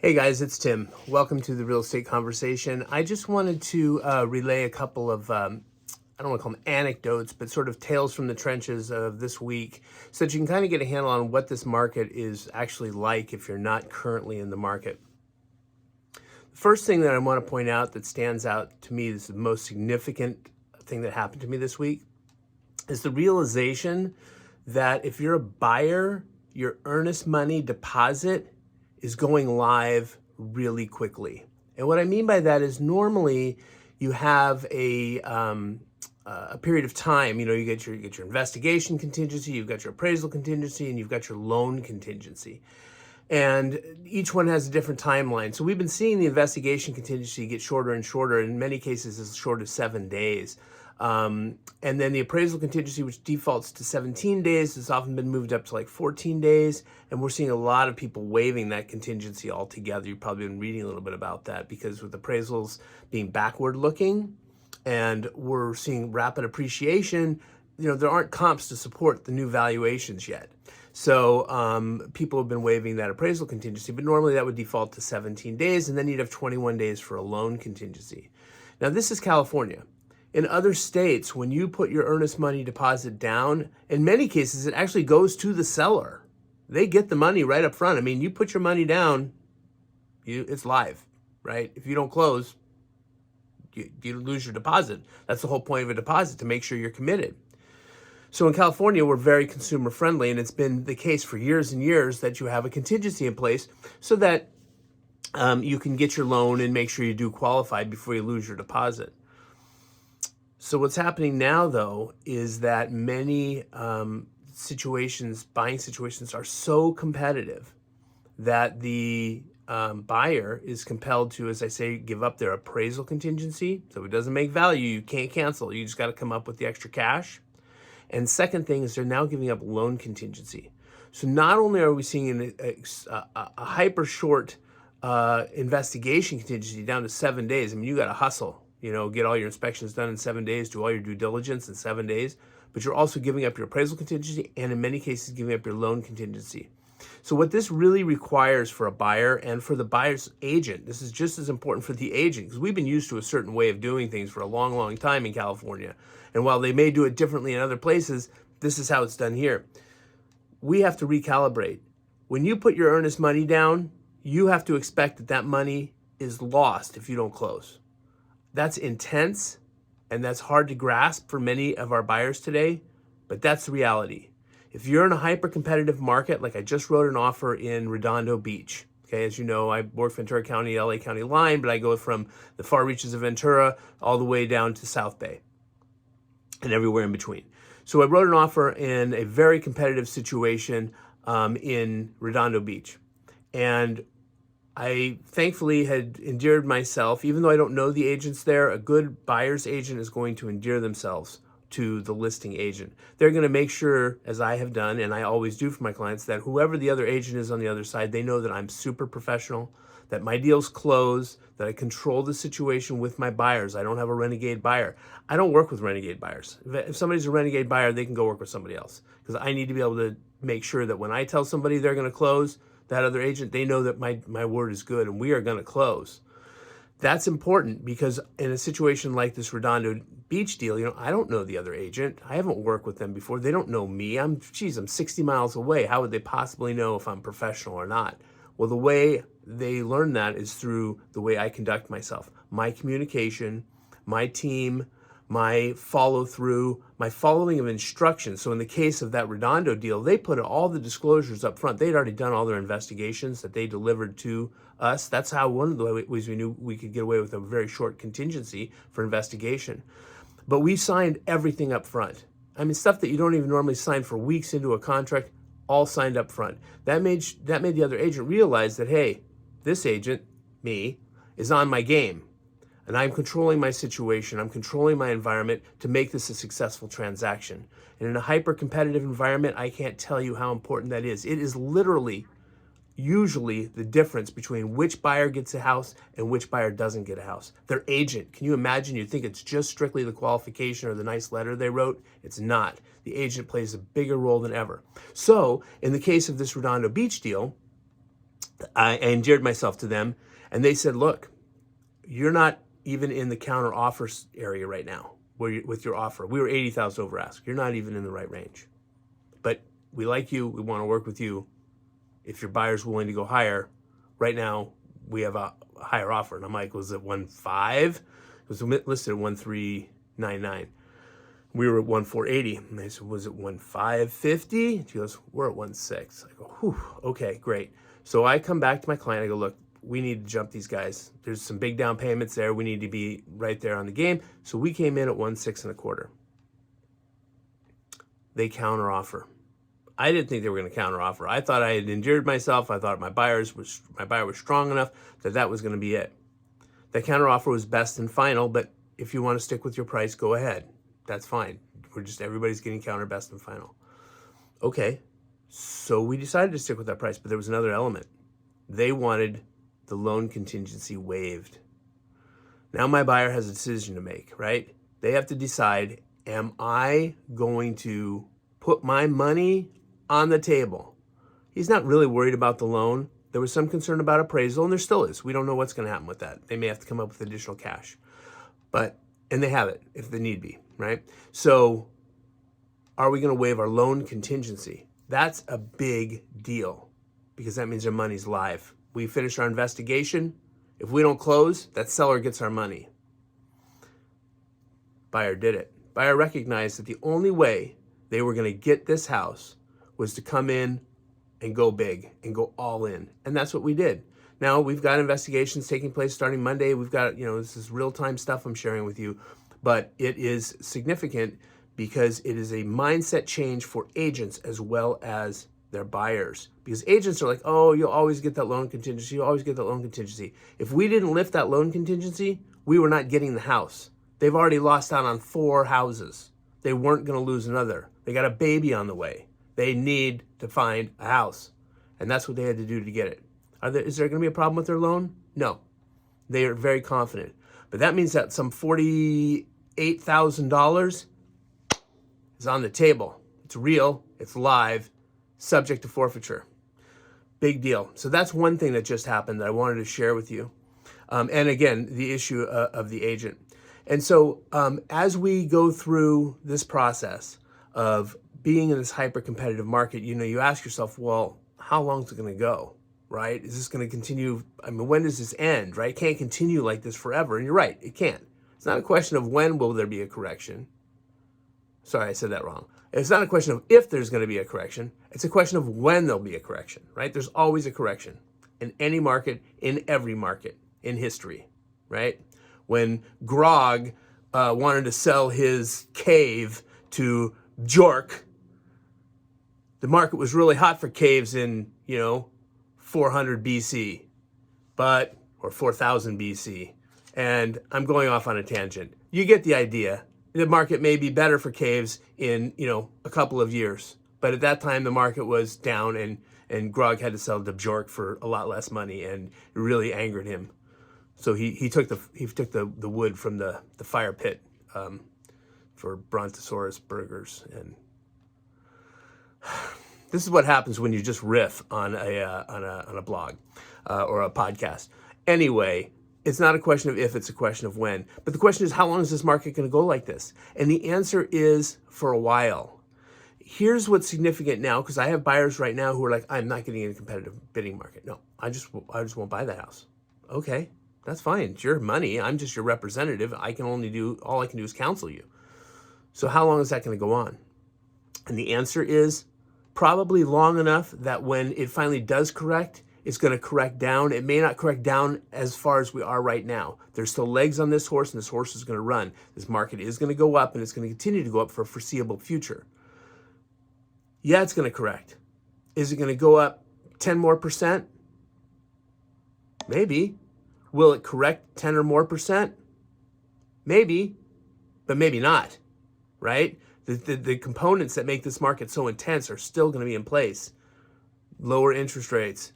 Hey guys, it's Tim. Welcome to the Real Estate Conversation. I just wanted to relay a couple of, I don't want to call them anecdotes, but sort of tales from the trenches of this week so that you can kind of get a handle on what this market is actually like if you're not currently in the market. The first thing that I want to point out that stands out to me is the most significant thing that happened to me this week is the realization that if you're a buyer, your earnest money deposit is going live really quickly. And what I mean by that is normally you have a period of time. You get your investigation contingency, you've got your appraisal contingency, and you've got your loan contingency. And each one has a different timeline. So we've been seeing the investigation contingency get shorter and shorter, in many cases as short as 7 days. And then the appraisal contingency, which defaults to 17 days, has often been moved up to like 14 days. And we're seeing a lot of people waiving that contingency altogether. You've probably been reading a little bit about that because with appraisals being backward looking and we're seeing rapid appreciation, there aren't comps to support the new valuations yet. So people have been waiving that appraisal contingency, but normally that would default to 17 days, and then you'd have 21 days for a loan contingency. Now, this is California. In other states, when you put your earnest money deposit down, in many cases, it actually goes to the seller. They get the money right up front. I mean, you put your money down, it's live, right? If you don't close, you lose your deposit. That's the whole point of a deposit, to make sure you're committed. So in California, we're very consumer friendly, and it's been the case for years and years that you have a contingency in place so that you can get your loan and make sure you do qualify before you lose your deposit. So what's happening now, though, is that many buying situations are so competitive that the buyer is compelled to, as I say, give up their appraisal contingency. So if it doesn't make value, you can't cancel. You just got to come up with the extra cash. And second thing is they're now giving up loan contingency. So not only are we seeing a hyper short investigation contingency down to 7 days. I mean, you got to hustle. Get all your inspections done in 7 days, do all your due diligence in 7 days, but you're also giving up your appraisal contingency and in many cases giving up your loan contingency. So what this really requires for a buyer and for the buyer's agent, this is just as important for the agent, because we've been used to a certain way of doing things for a long, long time in California. And while they may do it differently in other places, this is how it's done here. We have to recalibrate. When you put your earnest money down, you have to expect that that money is lost if you don't close. That's intense, and that's hard to grasp for many of our buyers today, but that's the reality. If you're in a hyper-competitive market, like I just wrote an offer in Redondo Beach, okay, as you know, I work Ventura County, LA County line, but I go from the far reaches of Ventura all the way down to South Bay and everywhere in between. So I wrote an offer in a very competitive situation in Redondo Beach. And I thankfully had endeared myself, even though I don't know the agents there. A good buyer's agent is going to endear themselves to the listing agent. They're going to make sure, as I have done, and I always do for my clients, that whoever the other agent is on the other side, they know that I'm super professional, that my deals close, that I control the situation with my buyers. I don't have a renegade buyer. I don't work with renegade buyers. If somebody's a renegade buyer, they can go work with somebody else, because I need to be able to make sure that when I tell somebody they're going to close, that other agent, they know that my word is good and we are going to close. That's important because in a situation like this Redondo Beach deal, I don't know the other agent. I haven't worked with them before. They don't know me. I'm 60 miles away. How would they possibly know if I'm professional or not? Well, the way they learn that is through the way I conduct myself. My communication, my team, my follow through, my following of instructions. So in the case of that Redondo deal, they put all the disclosures up front. They'd already done all their investigations that they delivered to us. That's how one of the ways we knew we could get away with a very short contingency for investigation. But we signed everything up front. I mean, stuff that you don't even normally sign for weeks into a contract, all signed up front. That made the other agent realize that, hey, this agent, me, is on my game. And I'm controlling my situation, I'm controlling my environment to make this a successful transaction. And in a hyper-competitive environment, I can't tell you how important that is. It is literally, usually, the difference between which buyer gets a house and which buyer doesn't get a house. Their agent, can you imagine? You'd think it's just strictly the qualification or the nice letter they wrote. It's not. The agent plays a bigger role than ever. So, in the case of this Redondo Beach deal, I endeared myself to them, and they said, look, you're not even in the counter offers area right now with your offer. We were 80,000 over ask. You're not even in the right range. But we like you. We want to work with you. If your buyer's willing to go higher, right now we have a higher offer. And I'm like, was it 1.5? It was listed at 1.399. We were at 1.480. And they said, was it 1.550? She goes, we're at 1.6. I go, whew, okay, great. So I come back to my client. I go, look, we need to jump these guys. There's some big down payments there. We need to be right there on the game. So we came in at 1.625. They counter offer. I didn't think they were going to counter offer. I thought I had endeared myself. I thought my buyer was strong enough that was going to be it. The counter offer was best and final, but if you want to stick with your price, go ahead. That's fine. Everybody's getting counter best and final. Okay. So we decided to stick with that price, but there was another element. They wanted the loan contingency waived. Now my buyer has a decision to make, right? They have to decide, am I going to put my money on the table? He's not really worried about the loan. There was some concern about appraisal, and there still is. We don't know what's going to happen with that. They may have to come up with additional cash. And they have it if they need be, right? So are we going to waive our loan contingency? That's a big deal because that means their money's live. We finish our investigation. If we don't close, that seller gets our money. Buyer did it. Buyer recognized that the only way they were going to get this house was to come in and go big and go all in. And that's what we did. Now we've got investigations taking place starting Monday. We've got, this is real-time stuff I'm sharing with you, but it is significant because it is a mindset change for agents as well as their buyers. Because agents are like, oh, you'll always get that loan contingency. You'll always get that loan contingency. If we didn't lift that loan contingency, we were not getting the house. They've already lost out on 4 houses. They weren't going to lose another. They got a baby on the way. They need to find a house. And that's what they had to do to get it. Is there going to be a problem with their loan? No. They are very confident. But that means that some $48,000 is on the table. It's real. It's live. Subject to forfeiture. Big deal. So that's one thing that just happened that I wanted to share with you. And again, the issue of the agent. And so as we go through this process of being in this hyper-competitive market, you ask yourself, well, how long is it going to go, right? Is this going to continue? I mean, when does this end, right? It can't continue like this forever. And you're right, it can't. It's not a question of when will there be a correction. Sorry, I said that wrong. It's not a question of if there's going to be a correction. It's a question of when there'll be a correction, right? There's always a correction in any market, in every market, in history, right? When Grog wanted to sell his cave to Bjork, the market was really hot for caves in, 400 BC, or 4000 BC. And I'm going off on a tangent. You get the idea. The market may be better for caves in, a couple of years. But at that time, the market was down and Grog had to sell to Bjork for a lot less money, and it really angered him. So he took the wood from the fire pit for Brontosaurus burgers. And this is what happens when you just riff on a blog or a podcast. Anyway, it's not a question of if, it's a question of when. But the question is, how long is this market going to go like this? And the answer is for a while. Here's what's significant now, because I have buyers right now who are like, I'm not getting in a competitive bidding market. No, I just won't buy that house. Okay, that's fine. It's your money. I'm just your representative. All I can do is counsel you. So how long is that going to go on? And the answer is probably long enough that when it finally does correct, it's going to correct down. It may not correct down as far as we are right now. There's still legs on this horse, and this horse is going to run. This market is going to go up, and it's going to continue to go up for a foreseeable future. Yeah, it's going to correct. Is it going to go up 10 more percent? Maybe. Will it correct 10 or more percent? Maybe, but maybe not, right? The components that make this market so intense are still going to be in place. Lower interest rates,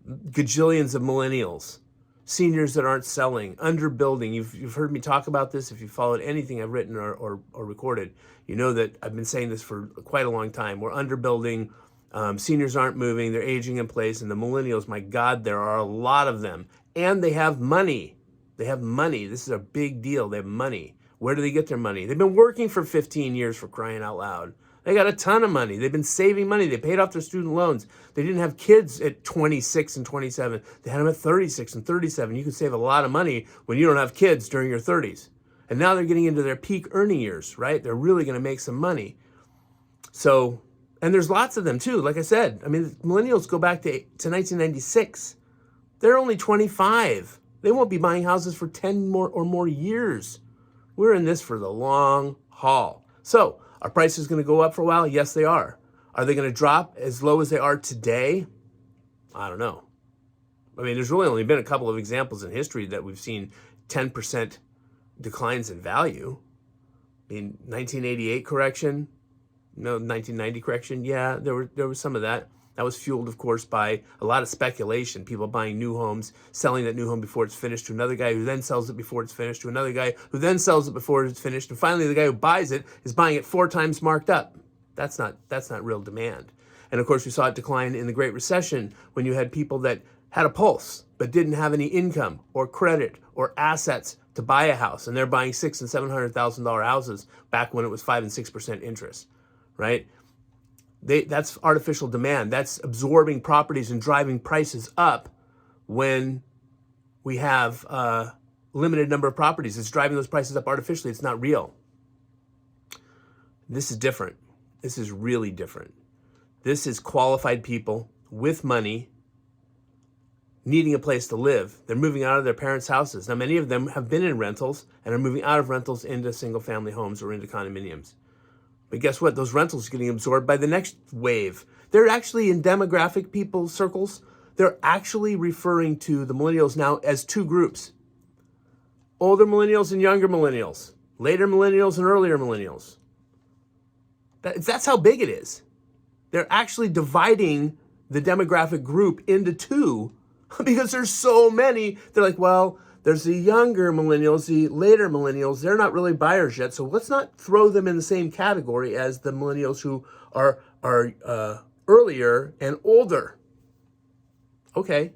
gajillions of millennials, seniors that aren't selling, underbuilding. You've heard me talk about this. If you followed anything I've written or recorded, you know that I've been saying this for quite a long time. We're underbuilding Seniors aren't moving, they're aging in place, and the millennials, my God, there are a lot of them. And they have money. They have money. This is a big deal. They have money. Where do they get their money? They've been working for 15 years, for crying out loud. They got a ton of money. They've been saving money. They paid off their student loans. They didn't have kids at 26 and 27. They had them at 36 and 37. You can save a lot of money when you don't have kids during your 30s. And now they're getting into their peak earning years, right? They're really going to make some money. So, and there's lots of them too. Like I said, I mean, millennials go back to 1996. They're only 25. They won't be buying houses for 10 or more years. We're in this for the long haul. So, are prices going to go up for a while? Yes, they are. Are they going to drop as low as they are today? I don't know. I mean, there's really only been a couple of examples in history that we've seen 10% declines in value. I mean, 1988 correction, no, 1990 correction. Yeah, there was some of that. That was fueled, of course, by a lot of speculation. People buying new homes, selling that new home before it's finished to another guy who then sells it before it's finished to another guy who then sells it before it's finished. And finally, the guy who buys it is buying it 4 times marked up. That's not real demand. And of course, we saw it decline in the Great Recession when you had people that had a pulse but didn't have any income or credit or assets to buy a house, and they're buying $600,000 and $700,000 houses back when it was 5 and 6% interest, right? That's artificial demand. That's absorbing properties and driving prices up when we have a limited number of properties. It's driving those prices up artificially. It's not real. This is different. This is really different. This is qualified people with money needing a place to live. They're moving out of their parents' houses. Now, many of them have been in rentals and are moving out of rentals into single-family homes or into condominiums. But guess what? Those rentals are getting absorbed by the next wave. They're actually in demographic people circles. They're actually referring to the millennials now as 2 groups. Older millennials and younger millennials. Later millennials and earlier millennials. That's how big it is. They're actually dividing the demographic group into 2 because there's so many. They're like, well, there's the younger millennials, the later millennials. They're not really buyers yet, so let's not throw them in the same category as the millennials who are earlier and older. Okay.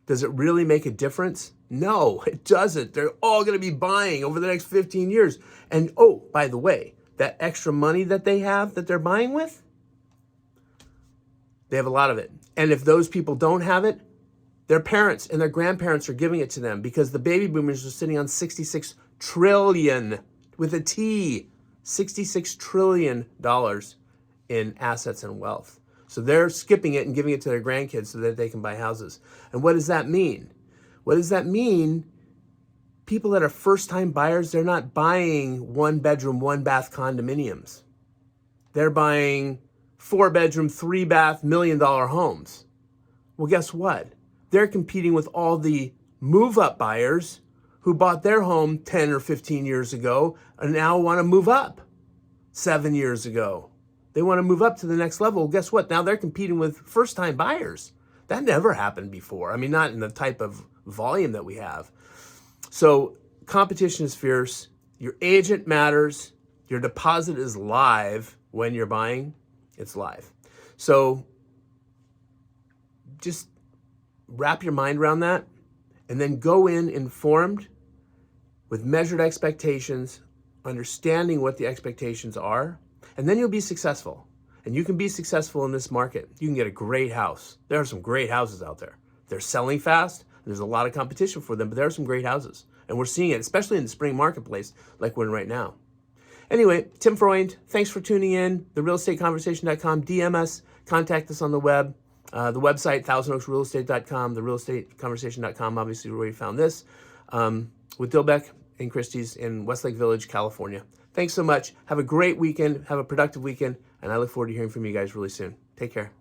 Does it really make a difference? No, it doesn't. They're all going to be buying over the next 15 years. And oh, by the way, that extra money that they have that they're buying with, they have a lot of it. And if those people don't have it, their parents and their grandparents are giving it to them because the baby boomers are sitting on $66 trillion with a T, $66 trillion in assets and wealth. So they're skipping it and giving it to their grandkids so that they can buy houses. And what does that mean? What does that mean? People that are first-time buyers, they're not buying 1-bedroom, 1-bath condominiums. They're buying 4-bedroom, 3-bath, $1 million homes. Well, guess what? They're competing with all the move-up buyers who bought their home 10 or 15 years ago and now want to move up 7 years ago. They want to move up to the next level. Well, guess what? Now they're competing with first-time buyers. That never happened before. I mean, not in the type of volume that we have. So competition is fierce. Your agent matters. Your deposit is live when you're buying. It's live. So just wrap your mind around that and then go in informed with measured expectations, understanding what the expectations are, and then you'll be successful. And you can be successful in this market. You can get a great house. There are some great houses out there. They're selling fast. There's a lot of competition for them, but there are some great houses. And we're seeing it, especially in the spring marketplace like we're in right now. Anyway, Tim Freund, thanks for tuning in. TheRealEstateConversation.com. DM us, contact us on the web. The website, ThousandOaksRealEstate.com, TheRealEstateConversation.com, obviously where you found this, with Dilbeck and Christie's in Westlake Village, California. Thanks so much. Have a great weekend. Have a productive weekend. And I look forward to hearing from you guys really soon. Take care.